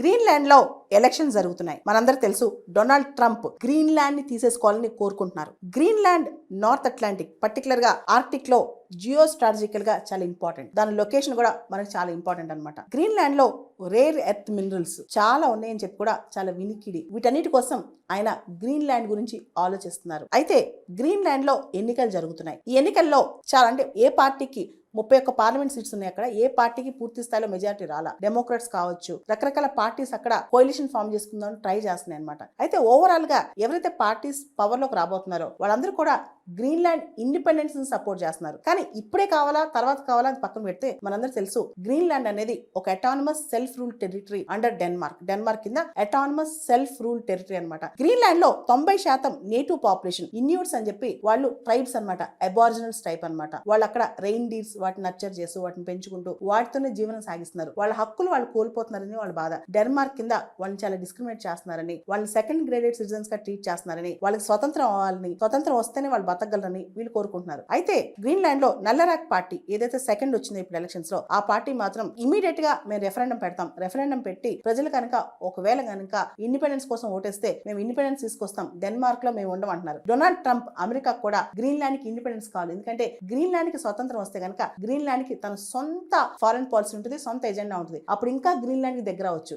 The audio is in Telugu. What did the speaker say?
గ్రీన్లాండ్ లో ఎలక్షన్ జరుగుతున్నాయి. మనందరికి తెలుసు డొనాల్డ్ ట్రంప్ గ్రీన్లాండ్ ని తీసేసుకోవాలని కోరుకుంటున్నారు. గ్రీన్లాండ్ నార్త్ అట్లాంటిక్ పర్టికులర్ గా ఆర్టిక్ లో జియో స్ట్రాటజికల్ గా చాలా ఇంపార్టెంట్. దాని లొకేషన్ కూడా మనకు చాలా ఇంపార్టెంట్ అనమాట. గ్రీన్లాండ్ లో రేర్ ఎర్త్ మినరల్స్ చాలా ఉన్నాయని చెప్పి కూడా చాలా వినికిడి. వీటన్నిటి కోసం ఆయన గ్రీన్లాండ్ గురించి ఆలోచిస్తున్నారు. అయితే గ్రీన్లాండ్ లో ఎన్నికలు జరుగుతున్నాయి. ఈ ఎన్నికల్లో చాలా అంటే ఏ పార్టీకి 31 పార్లమెంట్ సీట్స్ ఉన్నాయి. అక్కడ ఏ పార్టీకి పూర్తి స్థాయిలో మెజారిటీ రాలా. డెమోక్రాట్స్ కావచ్చు, రకరకాల పార్టీస్ అక్కడ కోalition ఫామ్ చేసుకుందాం ట్రై చేస్తున్నాయి అనమాట. అయితే ఓవరాల్ గా ఎవరైతే పార్టీస్ పవర్ లోకి రాబోతున్నారో వాళ్ళందరూ కూడా గ్రీన్లాండ్ ఇండిపెండెన్స్ ని సపోర్ట్ చేస్తున్నారు. కానీ ఇప్పుడే కావాలా తర్వాత కావాలా అని పక్కన పెడితే మనందరూ తెలుసు గ్రీన్లాండ్ అనేది ఒక autonomous self rule territory under Denmark కింద అటానమస్ సెల్ఫ్ రూల్ టెరిటరీ అనమాట. గ్రీన్లాండ్ లో 90% నేటివ్ పాపులేషన్ ఇన్యూట్స్ అని చెప్పి వాళ్ళు ట్రైబ్స్ అనమాట. అబారిజినల్స్ టైప్ అనమాట. వాళ్ళు అక్కడ రెయిన్ డీర్స్ వాటిని నర్చర్ చేస్తూ వాటిని పెంచుకుంటూ వాటితోనే జీవనం సాగిస్తున్నారు. వాళ్ళ హక్కులు వాళ్ళు కోల్పోతున్నారని వాళ్ళ బాధ. డెన్మార్క్ కింద వాళ్ళని చాలా డిస్క్రిమినేట్ చేస్తున్నారని, వాళ్ళని సెకండ్ గ్రేడెడ్ సిటిజన్స్ గా ట్రీట్ చేస్తున్నారని, వాళ్ళకి స్వతంత్రం అవ్వాలని, స్వతంత్రం వస్తేనే వాళ్ళు బతకగలరని వీళ్ళు కోరుకుంటున్నారు. అయితే గ్రీన్లాండ్ లో నల్లరాక్ పార్టీ ఏదైతే సెకండ్ వచ్చిందో ఇప్పుడు ఎలక్షన్స్ లో, ఆ పార్టీ మాత్రం ఇమీడియట్ గా మేము రెఫరెండం పెడతాం, రెఫరెండం పెట్టి ప్రజలు కనుక ఒకవేళ కనుక ఇండిపెండెన్స్ కోసం ఓటేస్తే మేము ఇండిపెండెన్స్ తీసుకొస్తాం, డెన్మార్క్ లో మేము ఉండమంటున్నారు. డొనాల్డ్ ట్రంప్ అమెరికా కూడా గ్రీన్లాండ్ కి ఇండిపెండెన్స్ కావాలి. ఎందుకంటే గ్రీన్లాండ్ కి స్వతంత్రం వస్తే కనుక గ్రీన్లాండ్ కి తన సొంత ఫారెన్ పాలసీ ఉంటుంది, సొంత ఎజెండా ఉంటుంది. అప్పుడు ఇంకా గ్రీన్లాండ్ కి దగ్గర అవచ్చు.